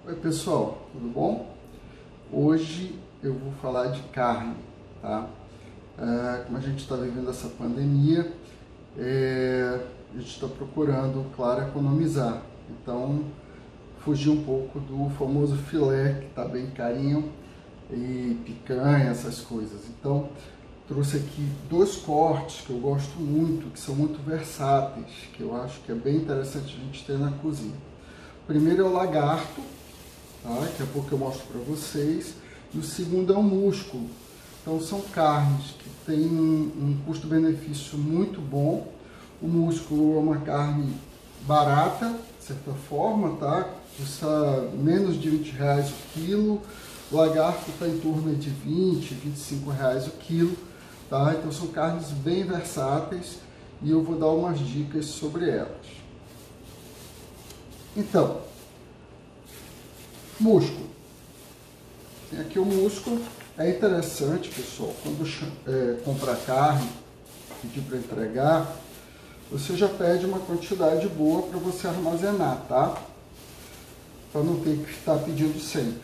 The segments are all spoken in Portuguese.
Oi pessoal, tudo bom? Hoje eu vou falar de carne, tá? Como a gente está vivendo essa pandemia, a gente está procurando, claro, economizar. Então, fugir um pouco do famoso filé, que está bem carinho, e picanha, essas coisas. Então, trouxe aqui dois cortes que eu gosto muito, que são muito versáteis, que eu acho que é bem interessante a gente ter na cozinha. O primeiro é o lagarto, tá? Daqui a pouco eu mostro para vocês. E o segundo é o músculo. Então são carnes que têm um custo-benefício muito bom. O músculo é uma carne barata, de certa forma, tá? Custa menos de R$20 o quilo. O lagarto está em torno de R$20, R$25 o quilo, tá? Então são carnes bem versáteis e eu vou dar umas dicas sobre elas. Então, músculo. Tem aqui o músculo. É interessante, pessoal, quando comprar carne, pedir para entregar, você já pede uma quantidade boa para você armazenar, tá? Para não ter que estar pedindo sempre.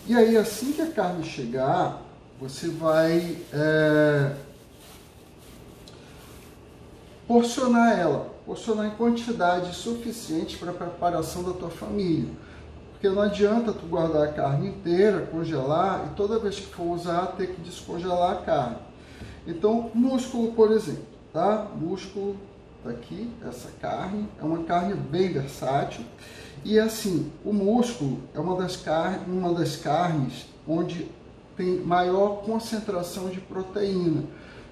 E aí, assim que a carne chegar, você vai porcionar em quantidade suficiente para a preparação da tua família. Porque não adianta tu guardar a carne inteira, congelar e toda vez que for usar ter que descongelar a carne. Então, músculo, por exemplo, tá? Músculo tá aqui, essa carne é uma carne bem versátil. E assim, o músculo é uma das carnes onde tem maior concentração de proteína.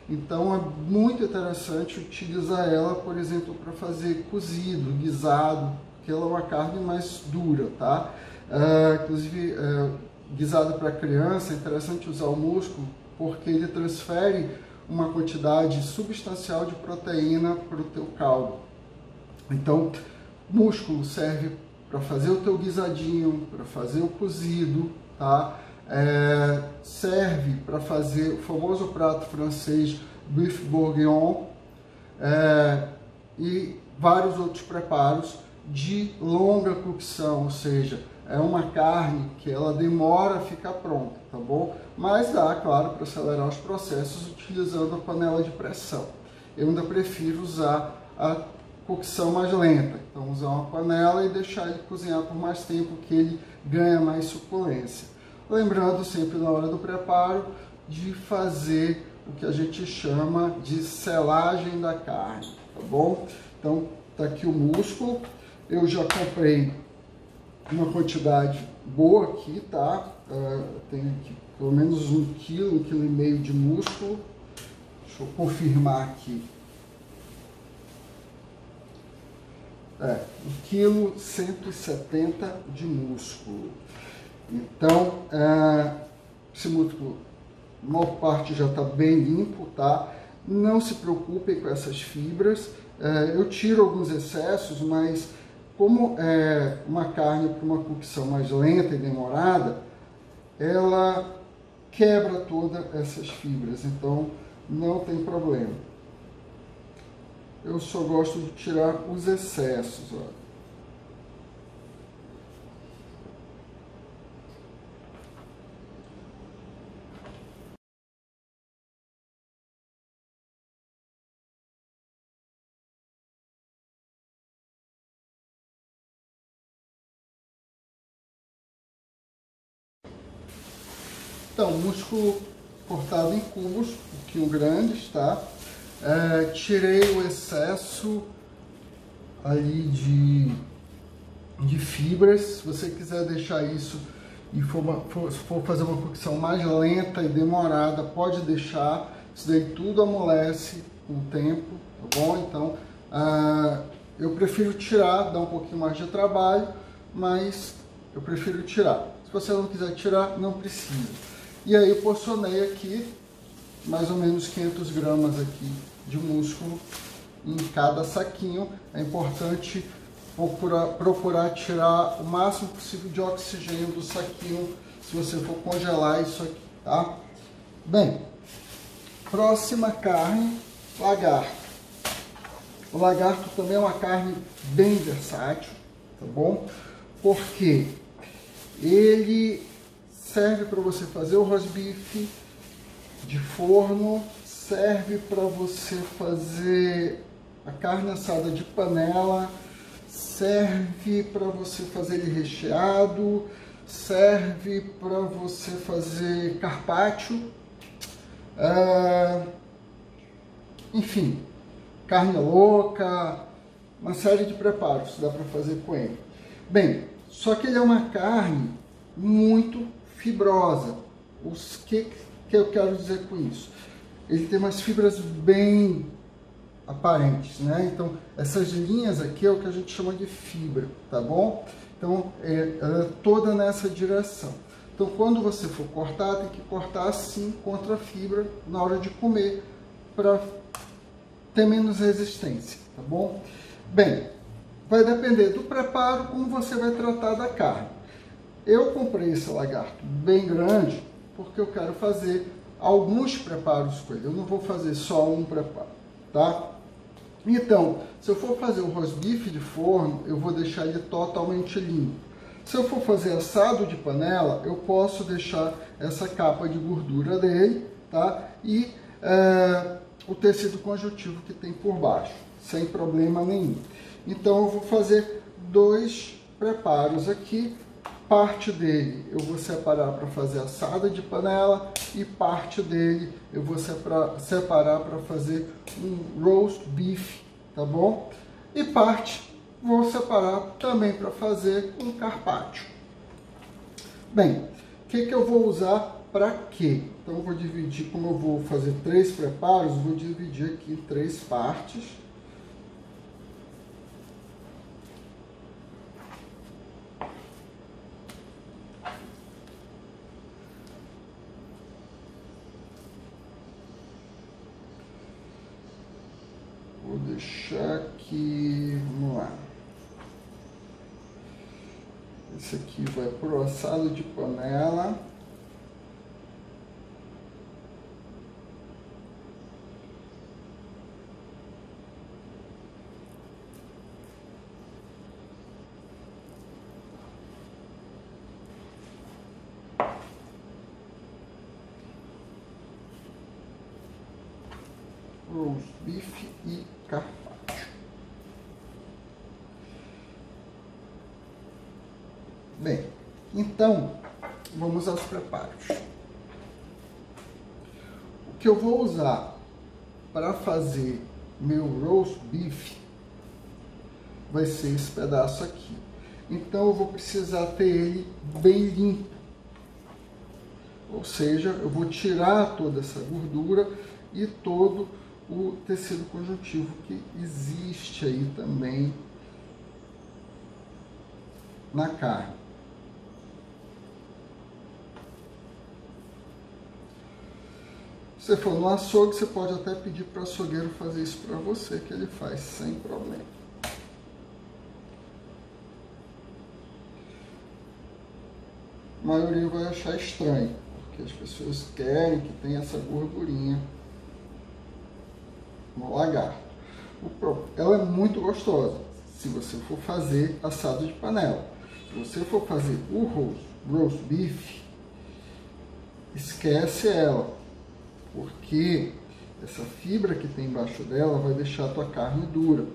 Então é muito interessante utilizar ela, por exemplo, para fazer cozido, guisado, porque ela é uma carne mais dura, tá? Inclusive, guisado para criança, é interessante usar o músculo, porque ele transfere uma quantidade substancial de proteína para o teu caldo. Então, músculo serve para fazer o teu guisadinho, para fazer o cozido, tá? Serve para fazer o famoso prato francês Beef Bourguignon e vários outros preparos de longa cocção, ou seja, é uma carne que ela demora a ficar pronta, tá bom? Mas dá, claro, para acelerar os processos utilizando a panela de pressão. Eu ainda prefiro usar a cocção mais lenta, então usar uma panela e deixar ele cozinhar por mais tempo, que ele ganha mais suculência. Lembrando sempre na hora do preparo de fazer o que a gente chama de selagem da carne, tá bom? Então tá aqui o músculo, eu já comprei uma quantidade boa aqui, tá? Tenho aqui pelo menos 1 quilo, 1,5 kg de músculo. Deixa eu confirmar aqui. 1,170 kg de músculo. Então, esse músculo, a maior parte já está bem limpo, tá? Não se preocupem com essas fibras. Eu tiro alguns excessos, mas como é uma carne para uma cocção mais lenta e demorada, ela quebra todas essas fibras, então não tem problema. Eu só gosto de tirar os excessos, ó. Então, músculo cortado em cubos, um pouquinho grandes, tá? Tirei o excesso ali de fibras. Se você quiser deixar isso e for fazer uma cocção mais lenta e demorada, pode deixar. Isso daí tudo amolece com o tempo, tá bom? Então, eu prefiro tirar, dá um pouquinho mais de trabalho, mas eu prefiro tirar. Se você não quiser tirar, não precisa. E aí eu porcionei aqui mais ou menos 500 gramas aqui de músculo em cada saquinho. É importante procurar tirar o máximo possível de oxigênio do saquinho se você for congelar isso aqui, tá? Bem, próxima carne, lagarto. O lagarto também é uma carne bem versátil, tá bom? Porque Ele serve para você fazer o rosbife de forno, serve para você fazer a carne assada de panela, serve para você fazer ele recheado, serve para você fazer carpaccio, enfim, carne louca, uma série de preparos dá para fazer com ele. Bem, só que ele é uma carne muito fibrosa. O que eu quero dizer com isso? Ele tem umas fibras bem aparentes, né? Então, essas linhas aqui é o que a gente chama de fibra, tá bom? Então, ela é toda nessa direção. Então, quando você for cortar, tem que cortar assim, contra a fibra, na hora de comer, para ter menos resistência, tá bom? Bem, vai depender do preparo, como você vai tratar da carne. Eu comprei esse lagarto bem grande, porque eu quero fazer alguns preparos com ele. Eu não vou fazer só um preparo, tá? Então, se eu for fazer o rosbife de forno, eu vou deixar ele totalmente limpo. Se eu for fazer assado de panela, eu posso deixar essa capa de gordura dele, tá? E o tecido conjuntivo que tem por baixo, sem problema nenhum. Então, eu vou fazer dois preparos aqui. Parte dele eu vou separar para fazer assada de panela e parte dele eu vou separar para fazer um roast beef, tá bom? E parte vou separar também para fazer um carpaccio. Bem, o que eu vou usar para quê? Então eu vou dividir, como eu vou fazer 3 preparos, vou dividir aqui em 3 partes. Vou deixar aqui, vamos lá. Esse aqui vai pro assado de panela. Roast beef e carpaccio. Bem, então vamos aos preparos. O que eu vou usar para fazer meu roast beef vai ser esse pedaço aqui. Então eu vou precisar ter ele bem limpo. Ou seja, eu vou tirar toda essa gordura e todo o tecido conjuntivo que existe aí também na carne. Se você for no açougue, você pode até pedir para o açougueiro fazer isso para você, que ele faz sem problema. A maioria vai achar estranho, porque as pessoas querem que tenha essa gordurinha no lagarto. Ela é muito gostosa se você for fazer assado de panela. Se você for fazer o roast beef, esquece ela, porque essa fibra que tem embaixo dela vai deixar a tua carne dura.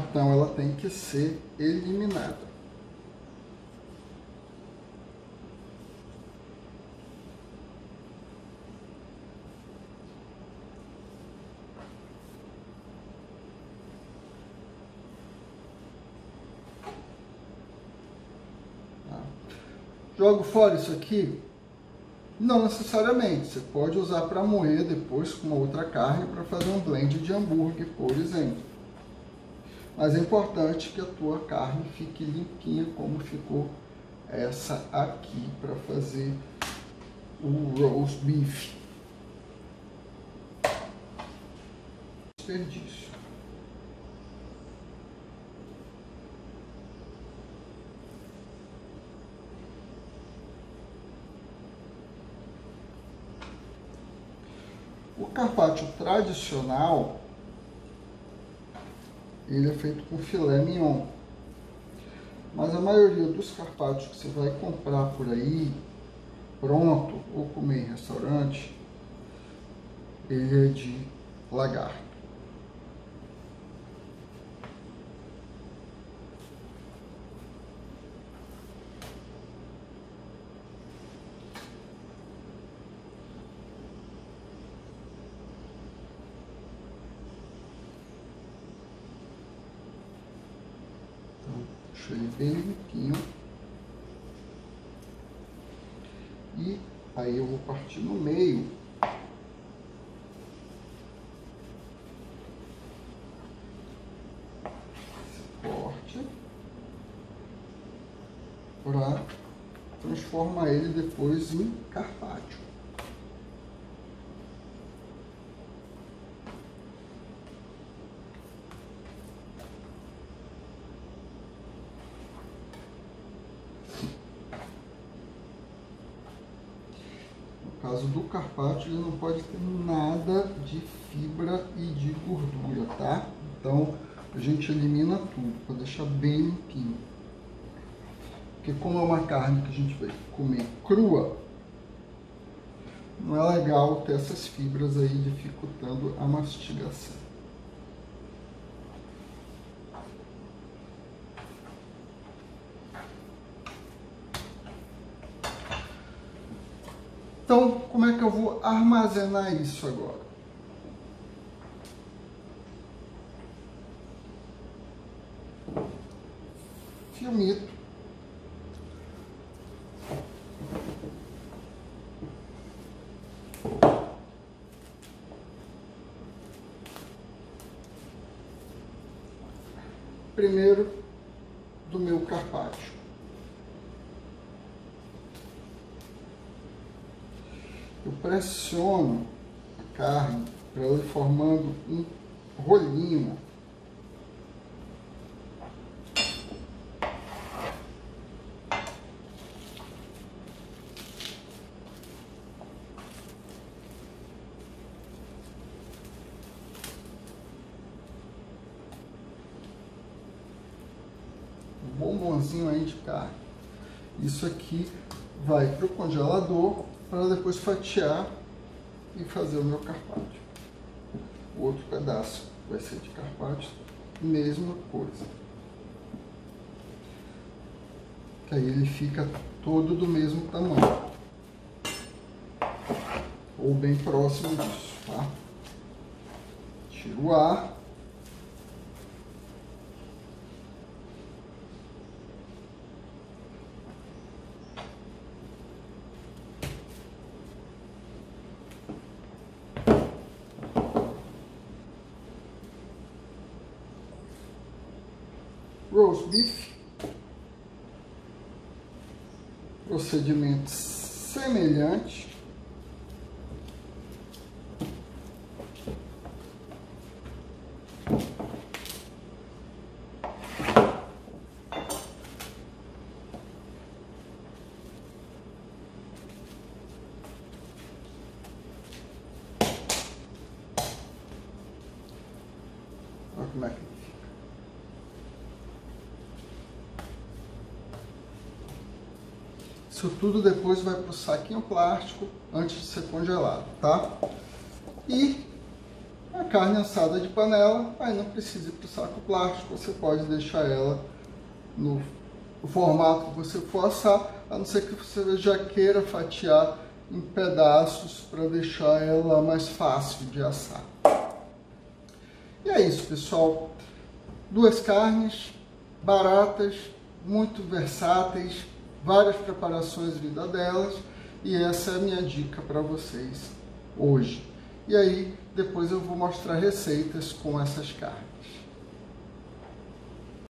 Então ela tem que ser eliminada. Jogo fora isso aqui? Não necessariamente. Você pode usar para moer depois com uma outra carne para fazer um blend de hambúrguer, por exemplo. Mas é importante que a tua carne fique limpinha, como ficou essa aqui para fazer o roast beef. Desperdício. O carpaccio tradicional, ele é feito com filé mignon. Mas a maioria dos carpaccios que você vai comprar por aí, pronto, ou comer em restaurante, ele é de lagarto. Deixa ele bem limpinho. E aí eu vou partir no meio. Esse corte. Para transformar ele depois em carpaccio. No caso do carpaccio, ele não pode ter nada de fibra e de gordura, tá? Então, a gente elimina tudo para deixar bem limpinho. Porque como é uma carne que a gente vai comer crua, não é legal ter essas fibras aí dificultando a mastigação. Então, como é que eu vou armazenar isso agora? Filmito. Primeiro do meu carpaccio. Eu pressiono a carne para ela ir formando um rolinho. Um bombonzinho aí de carne. Isso aqui vai para o congelador para depois fatiar e fazer o meu carpaccio. O outro pedaço vai ser de carpaccio, mesma coisa. Que aí ele fica todo do mesmo tamanho. Ou bem próximo disso, tá? Tiro o ar. Roast beef, procedimento semelhante. Olha como é que fica. Isso tudo depois vai para o saquinho plástico antes de ser congelado, tá? E a carne assada de panela, aí não precisa ir para o saco plástico, você pode deixar ela no formato que você for assar, a não ser que você já queira fatiar em pedaços para deixar ela mais fácil de assar. E é isso, pessoal. Duas carnes baratas, muito versáteis, várias preparações vida delas, e essa é a minha dica para vocês hoje. E aí, depois eu vou mostrar receitas com essas carnes.